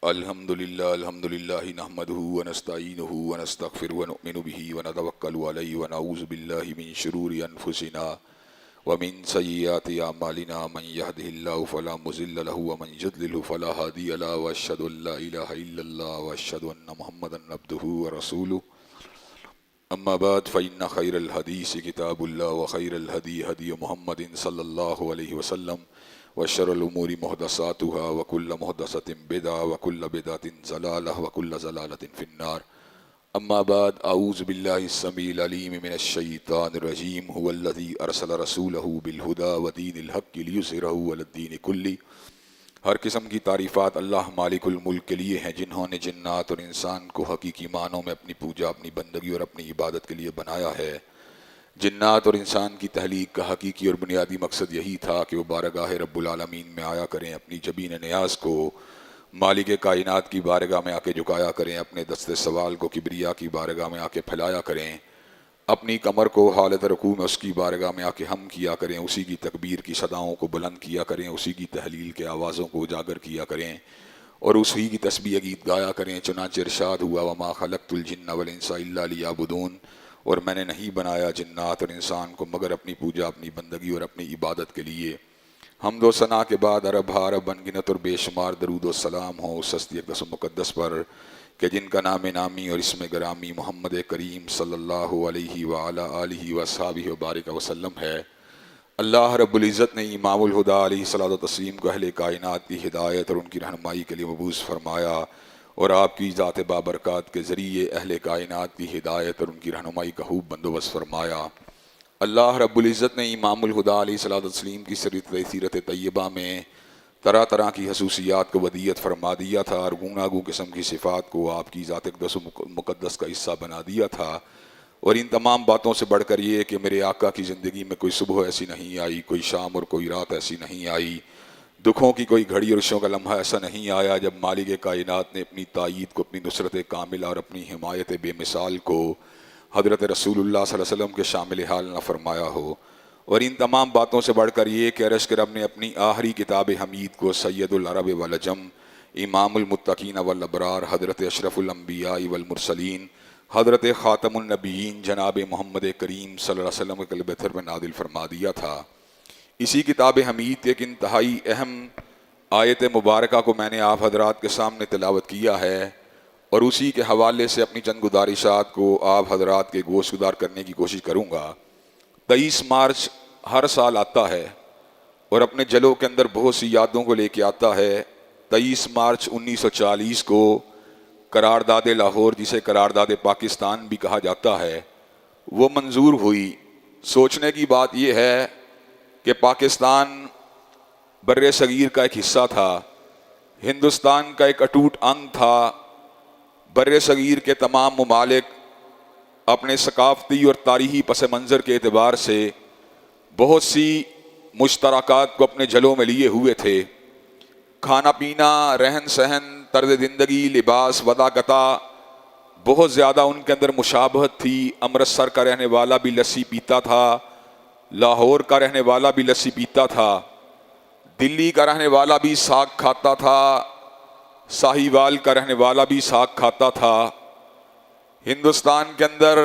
अल्हम्दुलिल्लाहि नहमदुहु व नस्तईनुहु व नस्तगफिरुहु व नुमिनु बिही व नतवक्कलु अलैहि व नऊज़ु बिल्लाहि मिन शुरूरि अनफुसिना व मिन सय्यिआति अमालिना मन यहदिहिल्लाहु फला मुज़िल्ल लहु व मन युद्लिलहु फला हादिय लहु व अशहदु अल्ला इलाहा इल्लल्लाह व अशहदु अन्न मुहम्मदन अब्दुहु व रसूलुहु अम्मा बाद फ़इन्न खैरल हदीस किताबुल्लाह व खैरल हदी हदी मुहम्मदिन सल्लल्लाहु अलैहि वसल्लम व शर्रुल उमूरि मुहदसातुहा व कुल्लु मुहदसतिन बिदअ व कुल्लु बिदअतिन ज़लालह व कुल्लु ज़लालतिन फिन्नार। अम्मा बाद अऊज़ु बिल्लाहि अस्समीइल अलीम मिनश शैतानिर रजीम हुवल्लज़ी अरसल रसूलहु बिल हुदा व दीनिल हक़्क़ि लियुज़हिरहु अलद्दीनि कुल्लि। हर किस्म की तारीफ़ात अल्लाह मालिकुल मुल्क के लिए हैं, जिन्होंने जिन्नात और इंसान को हकीकी मानों में अपनी पूजा, अपनी बंदगी और अपनी इबादत के लिए बनाया है। जिन्नात और इंसान की तहलीक का हकीकी और बुनियादी मकसद यही था कि वो बारगाह रब्बुल आलमीन में आया करें, अपनी जबीन नियाज़ को मालिक कायनात की बारगाह में आके झुकाया करें, अपने दस्ते सवाल को किबरिया की बारगाह में आके फैलाया करें, अपनी कमर को हालत रकू में उसकी बारगाह में आके हम किया करें, उसी की तकबीर की सदाओं को बुलंद किया करें, उसी की तहलील के आवाज़ों को उजागर किया करें और उसी की तस्बीह गीत गाया करें। चुनांचे इरशाद हुआ वमा खलक़तुल जिन्ना वल इंसा इल्ला लियअबुदून, और मैंने नहीं बनाया जिन्नात और इंसान को मगर अपनी पूजा, अपनी बंदगी और अपनी इबादत के लिए। हम्दो सना के बाद अरब हारब अनगिनत और बेशुमार दरूद व सलाम हो उस हस्ती अक़दस व मुक़द्दस पर कि जिनका नाम नामी और इसमें गरामी मोहम्मद करीम सल्लल्लाहु अलैहि व अला आलिहि व अस्हाबिहि व बारिक वसल्लम है। अल्लाह रब्बुल इज़्ज़त ने इमामुल हुदा अलैहिस्सलातु व तस्लीम को अहले कायनात की हिदायत और उनकी रहनुमाई के लिए मबूस फरमाया और आपकी ज़ात बाबरकात के ज़रिए अहले कायनात की हिदायत और उनकी रहनुमाई का खूब बंदोबस्त फरमाया। अल्लाह रब्बुल इज़्ज़त ने इमामुल हुदा अलैहिस्सलातु व तस्लीम की सीरत तय्यबा में तरह तरह की खसूसियात को वदियत फरमा दिया था और गूंगागू किस्म की सिफ़ात को आपकी ज़ात अक़दस मुक़द्दस का हिस्सा बना दिया था। और इन तमाम बातों से बढ़कर ये कि मेरे आका की ज़िंदगी में कोई सुबह ऐसी नहीं आई, कोई शाम और कोई रात ऐसी नहीं आई, दुखों की कोई घड़ी और खुशियों का लम्हा ऐसा नहीं आया जब मालिक कायनात ने अपनी तायीद को, अपनी नुसरत कामिला और अपनी हिमायत बेमिसाल को हज़रत रसूलुल्लाह सल्लल्लाहु अलैहि वसल्लम के शामिल हाल न फरमाया हो। और इन तमाम बातों से बढ़कर ये कि अर्श के रब ने अपनी आखिरी किताब हमीद को सैयदुल अरब वल अजम, इमामुल मुत्तकीन वल अबरार, हज़रत अशरफुल अंबिया वल मुरसलीन, हज़रत ख़ातमुन नबिय्यीन जनाब मोहम्मद करीम सल्लल्लाहु अलैहि वसल्लम के क़ल्ब पर नादिल फरमा दिया था। इसी किताब हमीद के एक इंतहाई अहम आयत मुबारका को मैंने आप हज़रात के सामने तिलावत किया है और उसी के हवाले से अपनी चंद गुजारिशात को आप हज़रात के गोशगुजार करने की कोशिश करूँगा। 23 मार्च हर साल आता है और अपने जलों के अंदर बहुत सी यादों को लेके आता है। 23 मार्च 1940 को करारदाद लाहौर, जिसे करारदाद पाकिस्तान भी कहा जाता है, वो मंजूर हुई। सोचने की बात यह है कि पाकिस्तान बर्रे सगीर का एक हिस्सा था, हिंदुस्तान का एक अटूट अंग था। बर्रे सगीर के तमाम ममालिक अपने सकाफती और तारीख़ी पस मंज़र के एतबार से बहुत सी मुश्तरकात को अपने जलों में लिए हुए थे। खाना पीना, रहन सहन, तर्ज़ ज़िंदगी, लिबास, वदाकता, बहुत ज़्यादा उनके अंदर मुशाबहत थी। अमृतसर का रहने वाला भी लस्सी पीता था, लाहौर का रहने वाला भी लस्सी पीता था, दिल्ली का रहने वाला भी साग खाता था, साहिवाल का रहने वाला भी साग खाता था। हिंदुस्तान के अंदर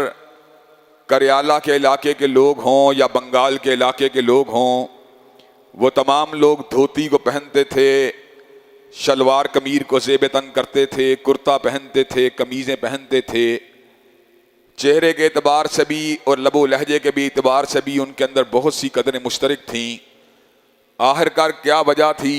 करियाला के इलाके के लोग हों या बंगाल के इलाके के लोग हों, वो तमाम लोग धोती को पहनते थे, शलवार कमीर को ज़ेब तन करते थे, कुर्ता पहनते थे, कमीज़ें पहनते थे। चेहरे के एतबार से भी और लबो लहजे के भी एतबार से भी उनके अंदर बहुत सी कदरें मुश्तरक थीं। आखिरकार क्या वजह थी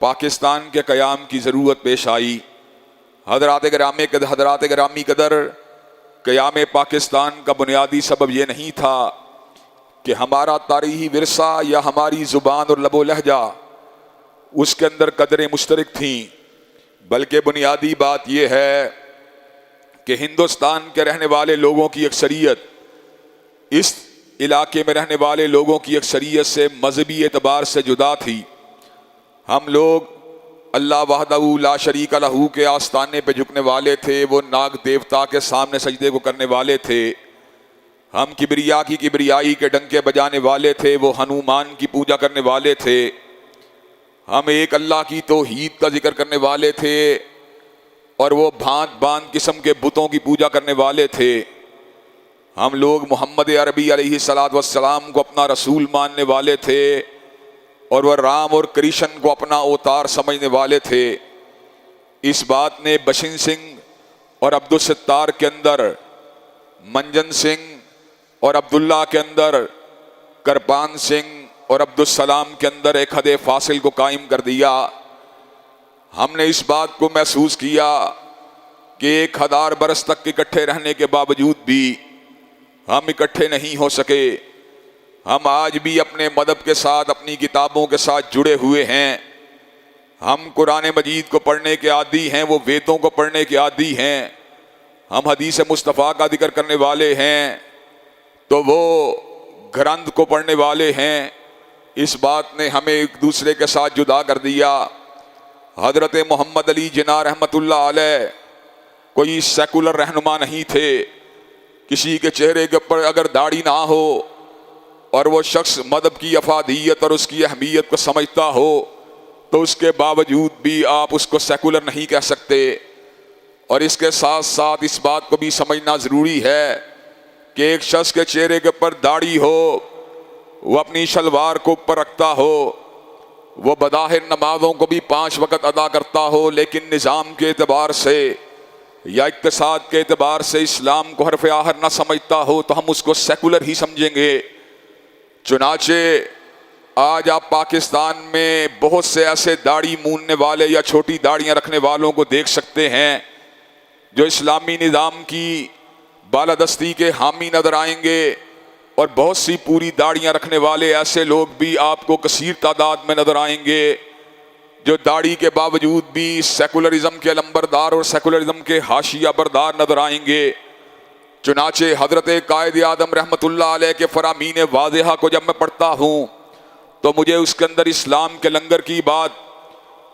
पाकिस्तान के क़याम की ज़रूरत पेश आई। हज़रात गिरामी कदर क़याम पाकिस्तान का बुनियादी सबब यह नहीं था कि हमारा तारीख़ी विरसा या हमारी ज़ुबान और लबो लहजा उसके अंदर कदरें मुश्तरक थीं, बल्कि बुनियादी बात यह है कि हिंदुस्तान के रहने वाले लोगों की अक्सरियत इस इलाके में रहने वाले लोगों की अक्सरियत से मजहबी एतबार से जुदा थी। हम लोग अल्लाह वहदहू ला शरीक लहू के आस्ताने पे झुकने वाले थे, वो नाग देवता के सामने सजदे को करने वाले थे। हम किबरियाई के डंके बजाने वाले थे, वो हनुमान की पूजा करने वाले थे। हम एक अल्लाह की तौहीद का जिक्र करने वाले थे और वो भांत भांत किस्म के बुतों की पूजा करने वाले थे। हम लोग मोहम्मद अरबी अलैहिस्सलातु वस्सलाम को अपना रसूल मानने वाले थे और वह राम और कृष्ण को अपना अवतार समझने वाले थे। इस बात ने बशिन सिंह और अब्दुल सत्तार के अंदर, मंजन सिंह और अब्दुल्ला के अंदर, करपान सिंह और अब्दुल सलाम के अंदर एक हद फासिल को कायम कर दिया। हमने इस बात को महसूस किया कि 1000 बरस तक इकट्ठे रहने के बावजूद भी हम इकट्ठे नहीं हो सके। हम आज भी अपने मदहब के साथ, अपनी किताबों के साथ जुड़े हुए हैं। हम कुरान मजीद को पढ़ने के आदी हैं, वो वेदों को पढ़ने के आदी हैं। हम हदीस मुस्तफ़ा का जिक्र करने वाले हैं तो वो ग्रंथ को पढ़ने वाले हैं। इस बात ने हमें एक दूसरे के साथ जुदा कर दिया। हज़रत मोहम्मद अली जिन्ना रहमतुल्लाह अलैह कोई सेकुलर रहनुमा नहीं थे। किसी के चेहरे के ऊपर अगर दाढ़ी ना हो और वो शख्स मदहब की अफादियत और उसकी अहमियत को समझता हो तो उसके बावजूद भी आप उसको सेकुलर नहीं कह सकते। और इसके साथ साथ इस बात को भी समझना ज़रूरी है कि एक शख्स के चेहरे के ऊपर दाढ़ी हो, वो अपनी शलवार को ऊपर रखता हो, वो बज़ाहिर नमाज़ों को भी 5 वक़्त अदा करता हो, लेकिन निज़ाम के एतबार से या इक़्तिसाद के एतबार से इस्लाम को हरफ़ आहर न समझता हो तो हम उसको सेकुलर ही समझेंगे। चुनाचे आज आप पाकिस्तान में बहुत से ऐसे दाढ़ी मूंदने वाले या छोटी दाढ़ियाँ रखने वालों को देख सकते हैं जो इस्लामी निज़ाम की बालादस्ती के हामी नज़र आएंगे, और बहुत सी पूरी दाढ़ियाँ रखने वाले ऐसे लोग भी आपको कसीर तादाद में नज़र आएंगे जो दाढ़ी के बावजूद भी सेकुलरिज्म के अलंबरदार और सेकुलरिज्म के हाशिया बरदार नज़र आएंगे। चुनाचे हज़रत कायद आदम रहमतुल्लाह अलैह के फरामीन वाज़ेहा को जब मैं पढ़ता हूँ तो मुझे उसके अंदर इस्लाम के लंगर की बात,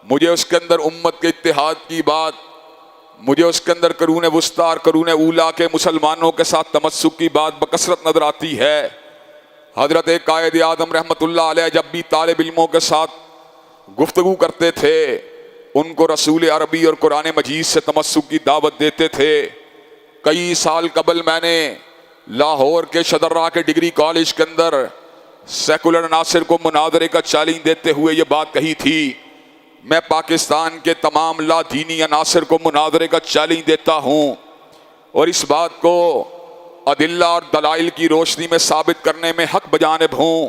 मुझे उसके अंदर उम्मत के इत्तेहाद की बात, मुझे उसके अंदर करून वुस्ता और करून ऊला के मुसलमानों के साथ तमस्सुक की बात बकसरत नज़र आती है। हज़रत कायद आदम रहमतुल्लाह अलैह जब भी तालिब इल्मों के साथ गुफ्तगू करते थे उनको रसूल अरबी और कुरान मजीद से तमस्सुक की दावत देते थे। कई साल कबल मैंने लाहौर के शदर्रा के डिग्री कॉलेज के अंदर सेकुलर नासिर को मुनाजरे का चैलेंज देते हुए ये बात कही थी, मैं पाकिस्तान के तमाम ला दीनी अनासर को मुनाजरे का चैलेंज देता हूँ और इस बात को अदिल्ला और दलाइल की रोशनी में साबित करने में हक बजानिब हूँ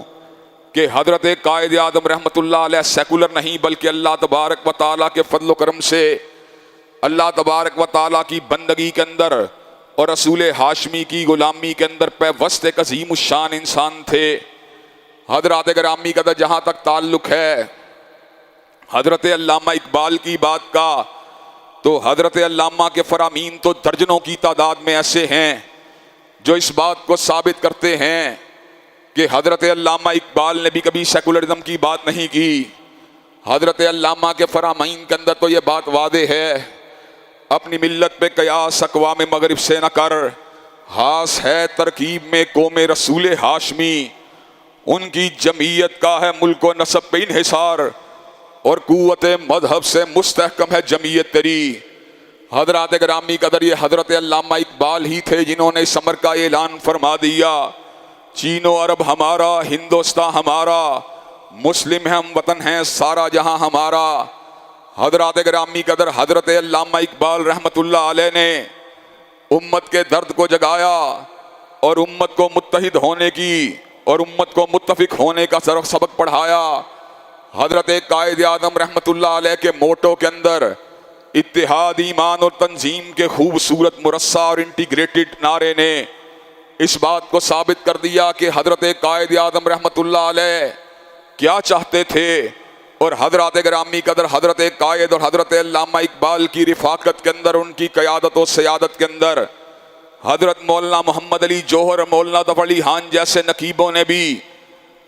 कि हज़रत कायद आदम रहमतुल्लाह अलैह सेकुलर नहीं बल्कि अल्लाह तबारक व तआला के फजल करम से अल्लाह तबारक व तआला की बंदगी के अंदर और रसूल हाशमी की गुलामी के अंदर पैवस्त एक अजीम शान इंसान थे। हज़रत ग्रामी का जहाँ तक ताल्लुक़ है हज़रत अल्लामा इकबाल की बात का, तो हज़रत अल्लामा के फरामीन तो दर्जनों की तादाद में ऐसे हैं जो इस बात को साबित करते हैं कि हज़रत अल्लामा इकबाल ने भी कभी सेकुलरिज्म की बात नहीं की। हज़रत अल्लामा के फरामीन के अंदर तो ये बात वादे है, अपनी मिल्लत पे कयास अक़वाम मगरिब से न कर, हास है तरकीब में कौम रसूल हाशमी, उनकी जमीयत का है मुल्क व नसब पे इन्हिसार और कुव्वत मजहब से मुस्तहकम है जमीयत तेरी। हज़रत ग्रामी कदर ये हज़रत अल्लामा इकबाल ही थे जिन्होंने इस अमर का ऐलान फरमा दिया, चीनो अरब हमारा, हिंदुस्तान हमारा, मुस्लिम है हम वतन हैं सारा जहां हमारा। हज़रत ग्रामी कदर हज़रत अल्लामा इकबाल रहमतुल्लाह अलैह ने उम्मत के दर्द को जगाया और उम्मत को मुत्तहिद होने की और उम्मत को मुत्तफिक होने का सबक पढ़ाया। हज़रत कायद आदम रहमतुल्लाह अलैह के मोटो के अंदर इत्तिहाद, ईमान और तंजीम के खूबसूरत मुरस्सा और इंटीग्रेटेड नारे ने इस बात को साबित कर दिया कि हज़रत कायद आदम रहमतुल्लाह अलैह क्या चाहते थे। और हज़रत ग्रामी कदर हज़रत कायद और हज़रत अल्लामा इकबाल की रिफाकत के अंदर, उनकी क़यादत और सियादत के अंदर हज़रत मौलाना मोहम्मद अली जौहर, मौलाना तफ़ अली खान जैसे नकीबों ने भी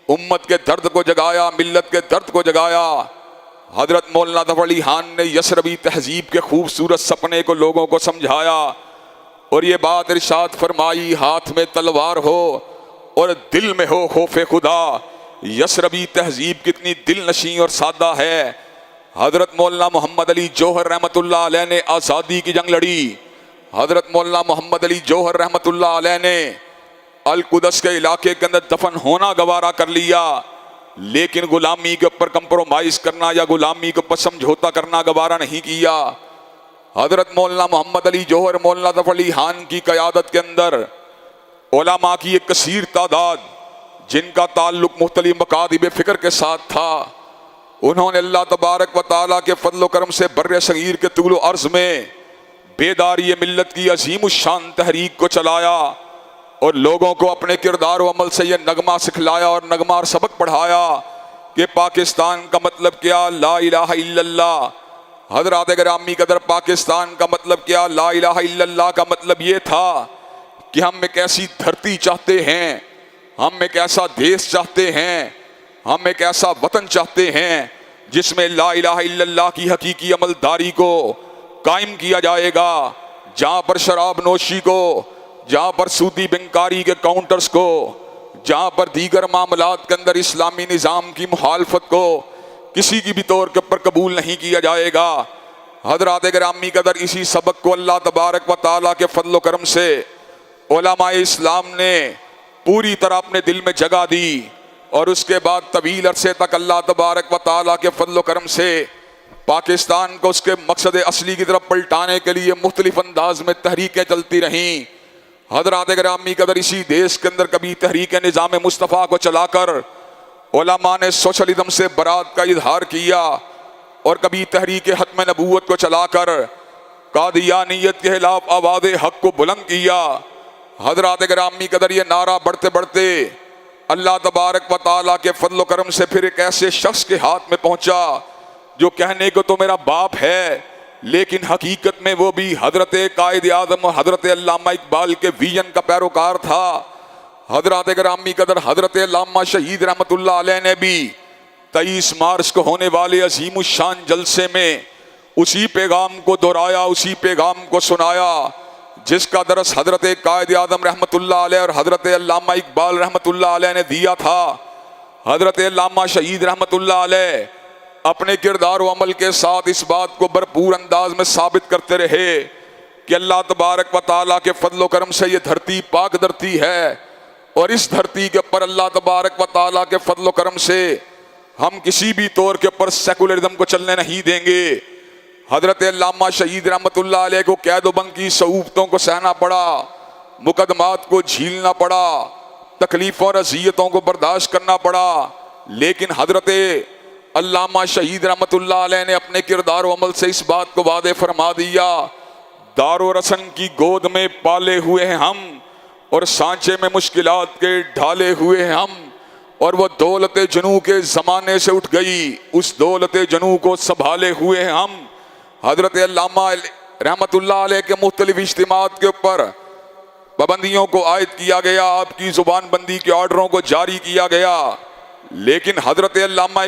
उम्मत के दर्द को जगाया, मिल्लत के दर्द को जगाया। हज़रत मौलाना तफ़ अली खान ने यसरबी तहजीब के खूबसूरत सपने को लोगों को समझाया और ये बात इरशाद फरमाई, हाथ में तलवार हो और दिल में हो खौफ खुदा, यसरबी तहजीब कितनी दिल नशी और सादा है। हजरत मौलाना मोहम्मद अली जौहर रहमतुल्लाह अलैह ने आज़ादी की जंग लड़ी। हजरत मौलाना मोहम्मद अली जौहर रहमतुल्लाह अलैह ने अल कुदस के इलाके के अंदर दफन होना गवारा कर लिया, लेकिन गुलामी के ऊपर कंप्रोमाइज करना या गुलामी के ऊपर समझौता करना गवारा नहीं किया। हजरत मौलाना मोहम्मद अली जौहर मौलाना ज़फ़र अली खान की क़यादत के अंदर उलमा की एक कसीर तादाद जिनका ताल्लुक मुख्तलिफ मकातिब फ़िक्र के साथ था, उन्होंने अल्लाह तबारक व तआला के फजल करम से बर्रे सगीर के तुगलो अर्ज़ में बेदारी मिल्लत की अजीम शान तहरीक को चलाया और लोगों को अपने किरदार व अमल से यह नगमा सिखलाया और नगमा और सबक पढ़ाया कि पाकिस्तान का मतलब क्या, ला इलाहा इल्लल्लाह। हज़रात गिरामी कदर, पाकिस्तान का मतलब क्या, ला इलाहा इल्लल्लाह का मतलब ये था कि हम एक ऐसी धरती चाहते हैं, हम एक ऐसा देश चाहते हैं, हम एक ऐसा वतन चाहते हैं जिसमें ला इलाहा इल्लल्लाह की हकीकी अमलदारी को कायम किया जाएगा, जहाँ पर शराब नोशी को, जहाँ पर सूदी बिंकारी के काउंटर्स को, जहाँ पर दीगर मामलात के अंदर इस्लामी निज़ाम की मुखालफत को किसी की भी तौर के ऊपर कबूल नहीं किया जाएगा। हज़रात गिरामी कदर, इसी सबक को अल्लाह तबारक व तआला के फजल करम से उलमाए इस्लाम ने पूरी तरह अपने दिल में जगह दी और उसके बाद तवील अरसे तक अल्लाह तबारक व तआला के फजल करम से पाकिस्तान को उसके मकसद असली की तरफ पलटाने के लिए मुख्तलिफ अंदाज में तहरीकें चलती रहीं। हज़रात गिरामी कदर, इसी देश के अंदर कभी तहरीक निज़ाम मुस्तफ़ा को चलाकर उलमा ने सोशलिज्म से बरात का इजहार किया और कभी तहरीक हत्म नबूवत को चलाकर कादियानियत के खिलाफ आवाज़ हक को बुलंद किया। हज़रात गिरामी कदर, ये नारा बढ़ते बढ़ते अल्लाह तबारक व तआला के फजल करम से फिर एक ऐसे शख्स के हाथ में पहुंचा जो कहने को तो मेरा बाप है, लेकिन हकीकत में वो भी हजरत कायद आज़म और हजरत अल्लामा इकबाल के विजन का पैरोकार था। हजरत गिरामी कदर, हजरत अल्लामा शहीद रहमतुल्लाह अलैह ने भी 23 मार्च को होने वाले अजीम शान जलसे में उसी पैगाम को दोहराया, उसी पैगाम को सुनाया जिसका दरस हजरत कायद आज़म रहमतुल्लाह अलैह और हजरत अल्लामा इकबाल रहमतुल्लाह अलैह ने दिया था। हजरत अल्लामा शहीद रहमतुल्लाह अलैह अपने किरदार व अमल के साथ इस बात को भरपूर अंदाज में साबित करते रहे कि अल्लाह तबारक व तआला के फजल करम से ये धरती पाक धरती है और इस धरती के ऊपर अल्लाह तबारक व तआला के फजल करम से हम किसी भी तौर के ऊपर सेकुलरिज्म को चलने नहीं देंगे। हजरत अल्लामा शहीद रहमतुल्लाह अलैह को कैद-ओ-बंद की सऊबतों को सहना पड़ा, मुकदमात को झीलना पड़ा, तकलीफ़ों और अज़ियतों को बर्दाश्त करना पड़ा, लेकिन हजरत अल्लामा शहीद रहमतुल्लाह अलैह ने अपने किरदार व अमल से इस बात को वादे फरमा दिया, दारो रसन की गोद में पाले हुए हैं हम और सांचे में मुश्किलात के ढाले हुए हैं हम, और वो दौलत जनू के ज़माने से उठ गई, उस दौलत जनू को संभाले हुए हैं हम। हजरत अल्लामा रहमतुल्लाह अलैह के मुख्तलिफ इज्तिमात के ऊपर पाबंदियों को आयद किया गया, आपकी ज़ुबान बंदी के ऑर्डरों को जारी किया गया, लेकिन हजरत अल्लामा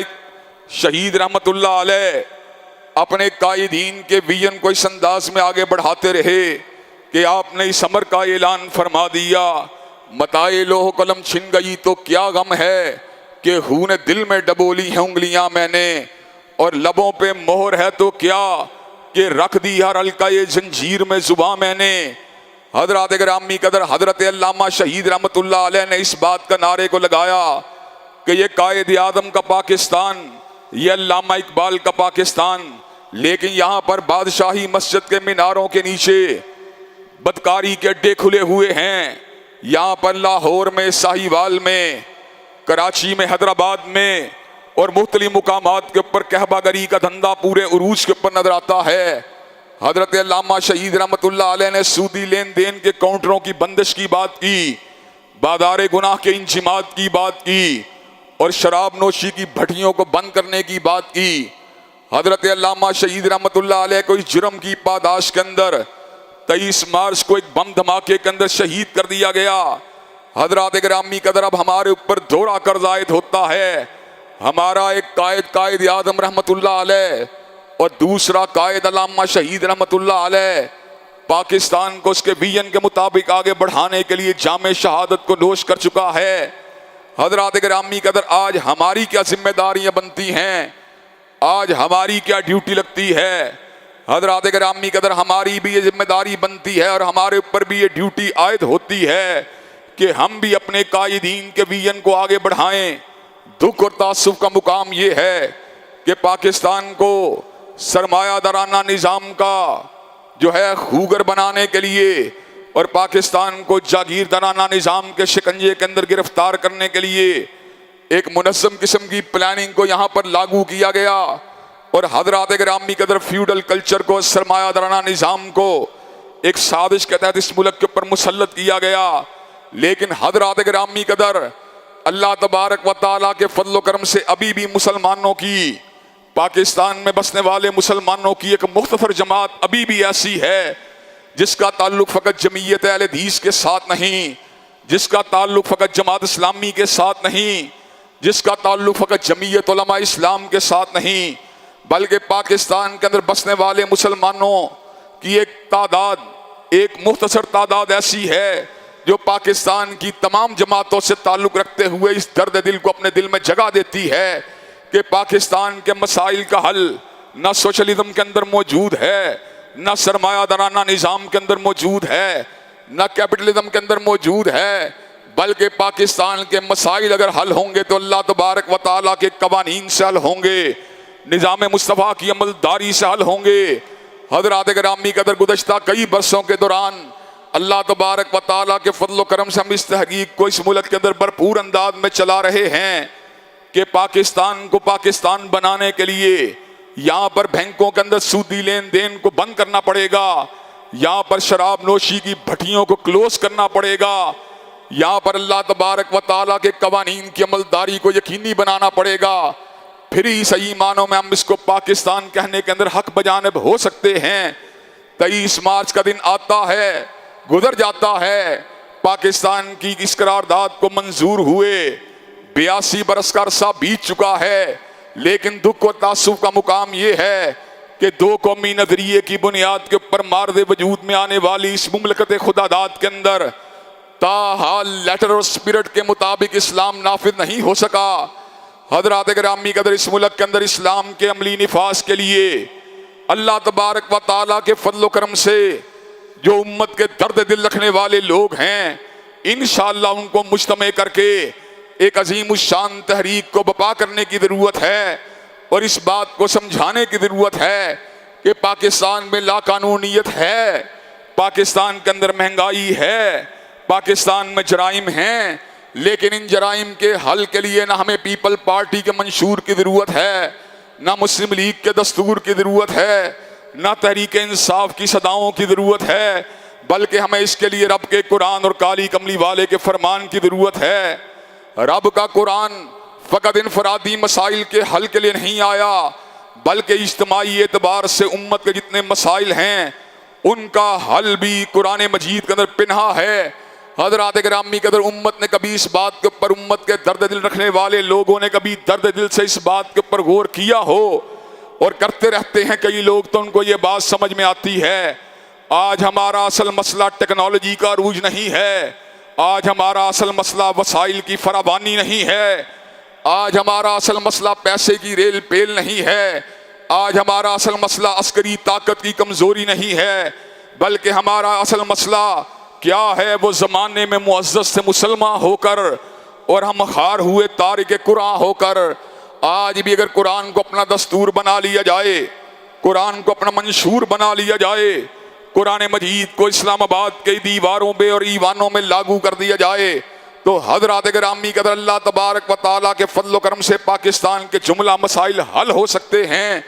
शहीद रहमतुल्लाह अलैह अपने कायदीन के विजन को इस अंदाज में आगे बढ़ाते रहे कि आपने इस अमर का ऐलान फरमा दिया, मताए लोह कलम छिन गई तो क्या गम है कि खून दिल में डबोली है उंगलियां मैंने, और लबों पे मोहर है तो क्या कि रख दी हर हल्काए जंजीर में जुबां मैंने। हजरत गिरामी कदर, हजरत अल्लामा शहीद रहमतुल्लाह अलैह ने इस बात का नारे को लगाया कि ये कायद आज़म का पाकिस्तान, ये अल्लामा इकबाल का पाकिस्तान, लेकिन यहाँ पर बादशाही मस्जिद के मीनारों के नीचे बदकारी के अड्डे खुले हुए हैं। यहाँ पर लाहौर में, साहिवाल में, कराची में, हैदराबाद में और मुख्तलिफ मुकामात के ऊपर कहबागरी का धंधा पूरे उरूज के ऊपर नजर आता है। हजरत अल्लामा शहीद रहमतुल्लाह अलैह ने सूदी लेन देन के काउंटरों की बंदिश की बात की, बादारे गुनाह के इंजिमात की बात की और शराब नोशी की भट्टियों को बंद करने की बात की। हजरत अल्लामा शहीद रहमतुल्लाह अलैह को इस जुर्म की पादाश के अंदर 23 मार्च को एक बम धमाके के अंदर शहीद कर दिया गया। हजरत गिरामी कदर, अब हमारे ऊपर दोहरा कर्ज आयद होता है। हमारा एक कायद आज़म रहमतुल्लाह अलैह और दूसरा कायद अल्लामा शहीद रहमतुल्लाह अलैह पाकिस्तान को उसके विजन के मुताबिक आगे बढ़ाने के लिए जामे शहादत को नोश कर चुका है। हजरात गिरामी कदर, आज हमारी क्या जिम्मेदारियां बनती हैं, आज हमारी क्या ड्यूटी लगती है। हजरात गिरामी कदर, हमारी भी ये जिम्मेदारी बनती है और हमारे ऊपर भी ये ड्यूटी आयद होती है कि हम भी अपने कायदीन के विजन को आगे बढ़ाएं। दुख और तासुफ का मुकाम ये है कि पाकिस्तान को सरमायादाराना निज़ाम का जो है खूगर बनाने के लिए और पाकिस्तान को जागीरदाराना निज़ाम के शिकंजे के अंदर गिरफ्तार करने के लिए एक मुनज़्ज़म किस्म की प्लानिंग को यहाँ पर लागू किया गया और हज़रात गिरामी कदर फ्यूडल कल्चर को, सरमायादाराना निज़ाम को एक साजिश के तहत इस मुल्क के ऊपर मुसल्लत किया गया। लेकिन हज़रात गिरामी कदर, अल्लाह तबारक व तआला के फजल करम से अभी भी मुसलमानों की, पाकिस्तान में बसने वाले मुसलमानों की एक मुख्तसर जमात अभी भी ऐसी है जिसका ताल्लुक फ़कत जमीयत अहले हदीस के साथ नहीं, जिसका ताल्लुक फ़कत जमात इस्लामी के साथ नहीं, जिसका ताल्लुक फ़कत जमीयत उलमा इस्लाम के साथ नहीं, बल्कि पाकिस्तान के अंदर बसने वाले मुसलमानों की एक तादाद, एक मुख्तसर तादाद ऐसी है जो पाकिस्तान की तमाम जमातों से ताल्लुक़ रखते हुए इस दर्द दिल को अपने दिल में जगह देती है कि पाकिस्तान के मसाइल का हल न सोशलिज्म के अंदर मौजूद है, न सरमायादाराना निज़ाम के अंदर मौजूद है, न कैपिटलिज्म के अंदर मौजूद है, बल्कि पाकिस्तान के मसाइल अगर हल होंगे तो अल्लाह तबारक व तआला के कवानीन से हल होंगे, निज़ाम मुस्तफ़ा की अमलदारी से हल होंगे। हज़रात गिरामी कदर, गुज़श्ता कई बरसों के दौरान अल्लाह तबारक व तआला के फजल करम से हम इस तहक़ीक़ को इस मुल्क के अंदर भरपूर अंदाज में चला रहे हैं कि पाकिस्तान को पाकिस्तान बनाने के लिए यहाँ पर बैंकों के अंदर सूदी लेन देन को बंद करना पड़ेगा, यहाँ पर शराब नोशी की भट्टियों को क्लोज करना पड़ेगा, यहाँ पर अल्लाह तबारक व तआला के कवानीन की अमलदारी को यकीनी बनाना पड़ेगा। फिर ही सही मानों में हम इसको पाकिस्तान कहने के अंदर हक बजानिब हो सकते हैं। 23 मार्च का दिन आता है, गुजर जाता है, पाकिस्तान की इस करारदाद को मंजूर हुए 82 बरस का अरसा बीत चुका है, लेकिन दुख और तासुफ का मुकाम ये है कि दो कौमी नजरिए की बुनियाद के ऊपर मार्द वजूद में आने वाली इस मुमलकत खुदादाद के अंदर ताहाल लेटर और स्पिरिट के मुताबिक इस्लाम नाफिज नहीं हो सका। हज़रात गिरामी कदर, इस मुल्क के अंदर इस्लाम के अमली निफाज के लिए अल्लाह तबारक व तआला के फजल करम से जो उम्मत के दर्द दिल रखने वाले लोग हैं, इंशाअल्लाह उनको मुज्तमे करके एक अजीम शान तहरीक को बपा करने की ज़रूरत है और इस बात को समझाने की ज़रूरत है कि पाकिस्तान में लाकानूनियत है, पाकिस्तान के अंदर महंगाई है, पाकिस्तान में जराइम हैं, लेकिन इन जराइम के हल के लिए ना हमें पीपल पार्टी के मंशूर की ज़रूरत है, ना मुस्लिम लीग के दस्तूर की ज़रूरत है, ना तहरीक इंसाफ की सदाओं की ज़रूरत है, बल्कि हमें इसके लिए रब के कुरान और काली कमली वाले के फरमान की ज़रूरत है। रब का कुरान फ़कत इनफरादी मसाइल के हल के लिए नहीं आया, बल्कि इज्तिमाई एतबार से उम्मत के जितने मसाइल हैं उनका हल भी कुरान मजीद के अंदर पिन्हा है। हज़रात गिरामी कदर, उम्मत ने कभी इस बात के ऊपर, उम्मत के दर्द दिल रखने वाले लोगों ने कभी दर्द दिल से इस बात के ऊपर गौर किया हो? और करते रहते हैं कई लोग, तो उनको ये बात समझ में आती है आज हमारा असल मसला टेक्नोलॉजी का अरूज नहीं है, आज हमारा असल मसला वसाइल की फरावानी नहीं है, आज हमारा असल मसला पैसे की रेल पेल नहीं है, आज हमारा असल मसला अस्करी ताकत की कमज़ोरी नहीं है, बल्कि हमारा असल मसला क्या है, वो ज़माने में मुअज़्ज़ज़ से मुसलमान होकर और हम खार हुए तारिक कुरान होकर आज भी अगर कुरान को अपना दस्तूर बना लिया जाए, कुरान को अपना मंशूर बना लिया जाए, कुरान मजीद को इस्लामाबाद के दीवारों में और ईवानों में लागू कर दिया जाए, तो हज़रात गिरामी कदर, अल्लाह तबारक व तआला के फजल करम से पाकिस्तान के जुमला मसाइल हल हो सकते हैं।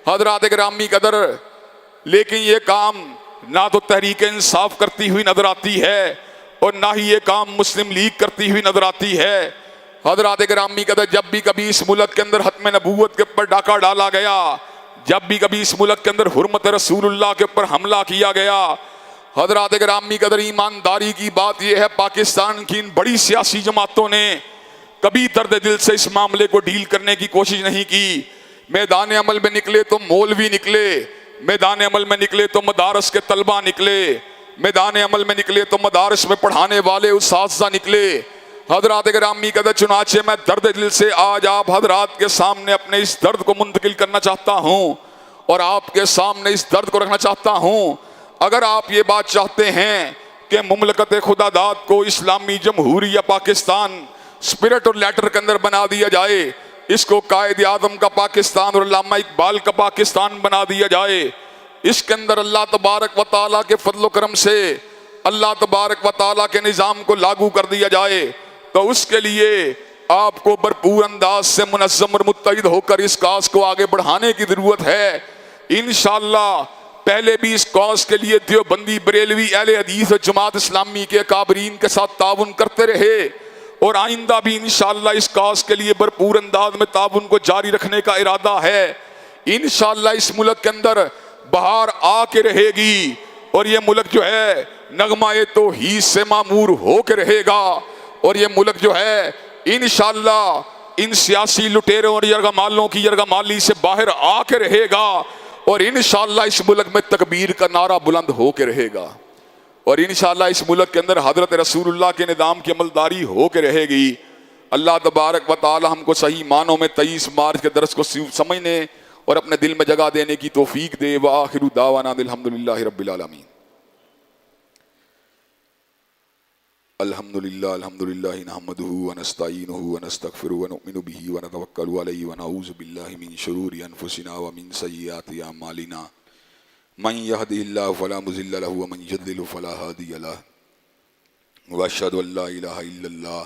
हज़रात गिरामी कदर, लेकिन ये काम ना तो तहरीक इंसाफ करती हुई नजर आती है और ना ही ये काम मुस्लिम लीग करती हुई नजर आती है। हज़रात गिरामी कदर, जब भी कभी इस मुल्क के अंदर खत्म नबूवत के ऊपर डाका डाला गया, जब भी कभी इस मुल्क के अंदर हुर्मत रसूलुल्लाह के ऊपर हमला किया गया, हज़रात गिरामी कदर, ईमानदारी की बात यह है पाकिस्तान की इन बड़ी सियासी जमातों ने कभी दर्द दिल से इस मामले को डील करने की कोशिश नहीं की। मैदान अमल में निकले तो मौलवी निकले, मैदान अमल में निकले तो मदारस के तलबा निकले, मैदान अमल में निकले तो मदारस में पढ़ाने वाले उस्ताज़ निकले। हजरात गिरामी कदर, चुनाचे मैं दर्द दिल से आज आप हजरात के सामने अपने इस दर्द को मुंतकिल करना चाहता हूं और आपके सामने इस दर्द को रखना चाहता हूं। अगर आप ये बात चाहते हैं कि मुमलकत खुदादाद को इस्लामी जमहूरिया पाकिस्तान स्पिरिट और लेटर के अंदर बना दिया जाए, इसको कायद आदम का पाकिस्तान और अल्लामा इकबाल का पाकिस्तान बना दिया जाए, इसके अंदर अल्लाह तबारक व तआला के फजल करम से अल्लाह तबारक व तआला के निज़ाम को लागू कर दिया जाए, तो उसके लिए आपको भरपूर अंदाज से मुनज़्ज़म और मुत्तहिद होकर इस काज को आगे बढ़ाने की ज़रूरत है। इंशाअल्लाह पहले भी इस कॉज के लिए देवबंदी, बरेलवी, अहले हदीस और जमात इस्लामी के काबरीन के साथ ताउन करते रहे और आइंदा भी इंशाअल्लाह इस कॉज के लिए भरपूर अंदाज में ताउन को जारी रखने का इरादा है। इंशाअल्लाह इस मुल्क के अंदर बहार आके रहेगी और ये मुल्क जो है नगमाए तौहीद से मामूर होके रहेगा और ये मुल्क जो है इंशाअल्लाह इन सियासी लुटेरों और यरगमालों की यरगमाली से बाहर आके रहेगा और इंशाअल्लाह इस मुल्क में तकबीर का नारा बुलंद होके रहेगा और इंशाअल्लाह इस मुल्क के अंदर हजरत रसूलुल्लाह के निज़ाम की अमलदारी होके रहेगी। अल्लाह तबारक व तआला हमको सही मानों में 23 मार्च के दर्स को समझने और अपने दिल में जगह देने की तौफीक दे। व आखिरु दावाना अल्हम्दुलिल्लाहि रब्बिल आलमीन। अल्हम्दुलिल्लाह अल्हम्दुलिल्लाहि नहमदुहु व नस्तईनुहु व नस्तगफिरुहु व नुमिनु बिही व नतवक्कलु अलैहि व नऊज़ु बिल्लाहि मिन शुरूरि अनफुसिना व मिन सय्यिआति अमालिना मन यहदिहिल्लाहु फला मुज़िल्ल लहु व मन युद्लिल फला हादिय लहु व अशहदु अल्ला इलाहा इल्लल्लाह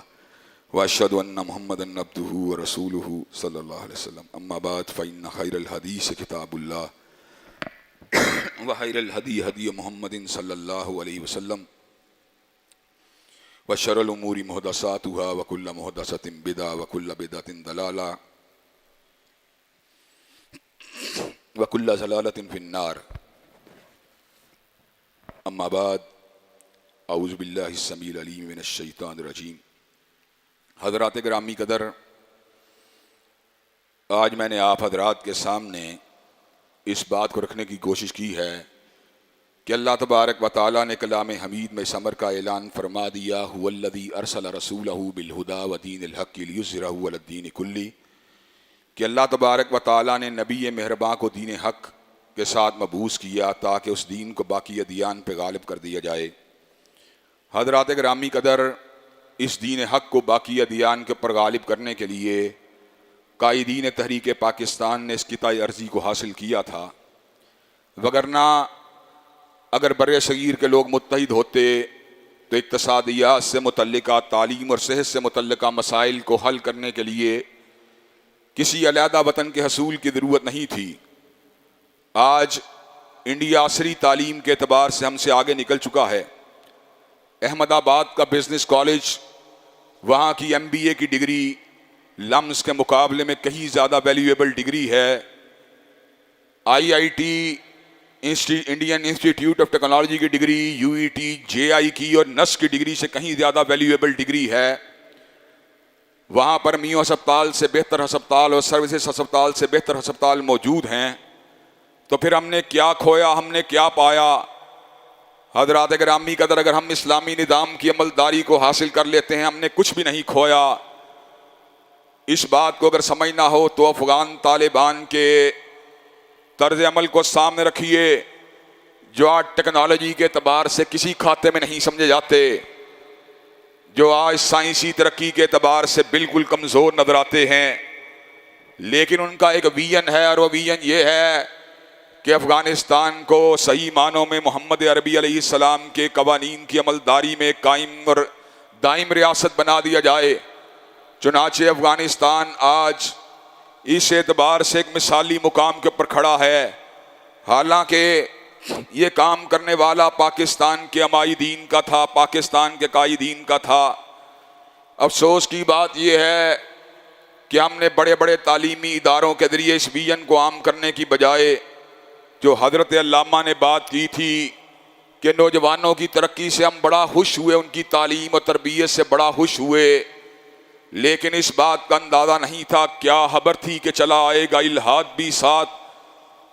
व अशहदु अन्न मुहम्मदन अब्दुहु व रसूलुहु सल्लल्लाहु अलैहि वसल्लम। अम्मा बाद फ़इन्न खैरल हदीस किताबुल्लाह व खैरल हदी हदी मुहम्मदिन सल्लल्लाहु अलैहि वसल्लम व शर्रल उमूरि मुहदसातुहा व कुल्लु मुहदसतिन बिदअह व कुल्लु बिदअतिन दलाला व कुल्लु ज़लालतिन फिन्नार। अम्मा बाद औज़ु बिल्लाहि समील अलीम मिनश शैतानिर रजीम। हज़रात गिरामी कदर, आज मैंने आप हज़रात के सामने इस बात को रखने की कोशिश की है कि अल्लाह तबारक व तआला ने कलाम हमीद में इस अमर का ऐलान फरमा दिया, हुवल्लज़ी अरसल रसूलहु बिलहुदा व दीनिल हक़्क़ि लियुज़हिरहु अलद्दीनि कुल्ली, कि अल्लाह तबारक व तआला ने नबी मेहरबान को दीन हक़ के साथ मबूस किया ताकि उस दीन को बाकी अदियान पे गालिब कर दिया जाए। हज़रात गिरामी कदर, इस दीन हक़ को बाकी अदियान के ऊपर गालिब करने के लिए कायदीन तहरीक पाकिस्तान ने इस किताई अर्ज़ी को हासिल किया था, वगरना अगर बर्रे सगीर के लोग मुत्तहिद होते तो इक़्तिसादियात से मुतल्लिका, तालीम और सेहत से मुतल्लिका मसाइल को हल करने के लिए किसी अलहदा वतन के हसूल की ज़रूरत नहीं थी। आज इंडिया असरी तालीम के एतबार से हमसे आगे निकल चुका है। अहमदाबाद का बिजनेस कॉलेज, वहाँ की MBA की डिग्री लम्स के मुकाबले में कहीं ज़्यादा वैल्यूएबल डिग्री है। IIT Indian institute of technology की डिग्री, UET JI की और NUS की डिग्री से कहीं ज़्यादा वैल्यूएबल डिग्री है। वहाँ पर मियो अस्पताल से बेहतर अस्पताल और सर्विसेज अस्पताल से बेहतर अस्पताल मौजूद हैं। तो फिर हमने क्या खोया, हमने क्या पाया? हज़रात गिरामी कदर, अगर हम इस्लामी निज़ाम की अमलदारी को हासिल कर लेते हैं, हमने कुछ भी नहीं खोया। इस बात को अगर समझना हो तो अफ़गान तालिबान के तर्ज अमल को सामने रखिए, जो आज टेक्नोलॉजी के एतबार से किसी खाते में नहीं समझे जाते, जो आज साइंसी तरक्की के एतबार से बिल्कुल कमज़ोर नज़र आते हैं, लेकिन उनका एक विजन है और वह विजन ये है कि अफ़गानिस्तान को सही मानों में मोहम्मद अरबी अलैहिस्सलाम के कवानीन की अमलदारी में कायम और दाइम रियासत बना दिया जाए। चुनाचे अफ़गानिस्तान आज इस एतबार से एक मिसाली मुकाम के ऊपर खड़ा है। हालांकि ये काम करने वाला पाकिस्तान के अमायदीन का था, पाकिस्तान के कायदीन का था। अफसोस की बात यह है कि हमने बड़े बड़े तालीमी इदारों के ज़रिए इस विजन को आम करने की बजाय जो हज़रत अल्लामा ने बात की थी कि नौजवानों की तरक्की से हम बड़ा खुश हुए, उनकी तालीम और तरबियत से बड़ा खुश हुए, लेकिन इस बात का अंदाज़ा नहीं था, क्या खबर थी कि चला आएगा इल्हाद भी साथ,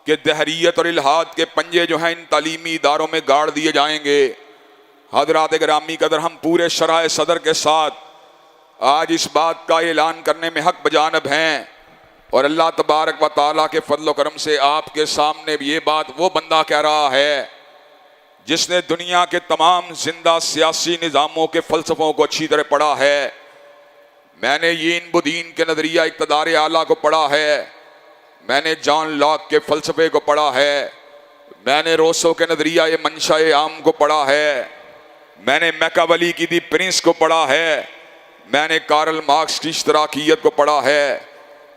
कि दहरियत और इल्हाद के पंजे जो हैं इन तालीमी इदारों में गाड़ दिए जाएंगे। हज़रात गिरामी कदर, हम पूरे शरह सदर के साथ आज इस बात का ऐलान करने में हक बजानब हैं और अल्लाह तबारक व ताला के फजल करम से आपके सामने भी ये बात वो बंदा कह रहा है जिसने दुनिया के तमाम जिंदा सियासी निज़ामों के फ़लसफ़ों को अच्छी तरह पढ़ा है। मैंने यीन बुदीन के नज़रिया इक़्तिदार आला को पढ़ा है, मैंने जॉन लॉक के फ़लसफ़े को पढ़ा है, मैंने रोसो के नज़रिया मंशा आम को पढ़ा है, मैंने मैकावली की दी प्रिंस को पढ़ा है, मैंने कार्ल मार्क्स की इश्तराकियत को पढ़ा है,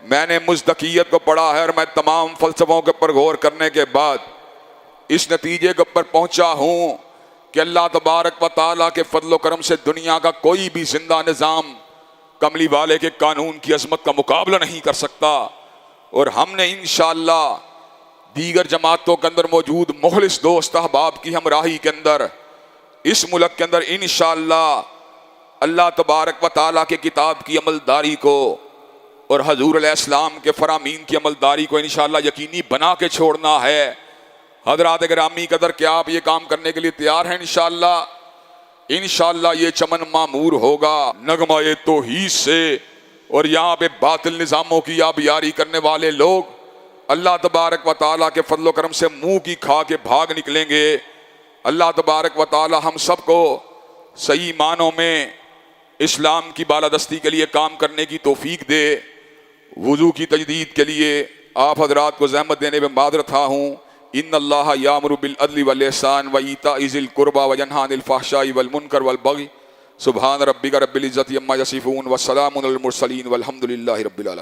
मैंने मुज़दकियत को पढ़ा है और मैं तमाम फ़लसफ़ों के ऊपर गौर करने के बाद इस नतीजे के ऊपर पहुँचा हूँ कि अल्लाह तबारक व ताला के फजल करम से दुनिया का कोई भी जिंदा निज़ाम कमली वाले के कानून की अजमत का मुकाबला नहीं कर सकता। और हमने इंशाअल्लाह दीगर जमातों के अंदर मौजूद मुखलिस दोस्त अहबाब की हमराही के अंदर इस मुल्क के अंदर इंशाअल्लाह अल्लाह तबारक व ताला के किताब की अमलदारी को और हजूर अलैहिस्सलाम के फरामीन की अमलदारी को इंशाअल्लाह यकीनी बना के छोड़ना है। हज़रात गिरामी कदर, क्या आप ये काम करने के लिए तैयार हैं? इंशाअल्लाह इंशाअल्लाह ये चमन मामूर होगा नगमा तौहीद से और यहाँ पे बातिल निज़ामों की आबियारी करने वाले लोग अल्लाह तबारक व ताला के फजल करम से मुंह की खा के भाग निकलेंगे। अल्लाह तबारक व ताला हम सबको सही मानों में इस्लाम की बालादस्ती के लिए काम करने की तौफीक दे। वुज़ू की तजदीद के लिए आप हजरात को ज़हमत देने में मादरत था हूँ। इन्नल्लाह यामुरु बिल अदली वल इहसान व ईताइ ज़िल कुर्बा व यन्हा अनिल फ़हशाइ वल मुनकर वल बग़ी। सुब्हान रब्बिका रब्बिल इज़्ज़ति अम्मा यसिफ़ून व सलामुन अलल मुरसलीन वल्हम्दुलिल्लाहि रब्बिल आलमीन।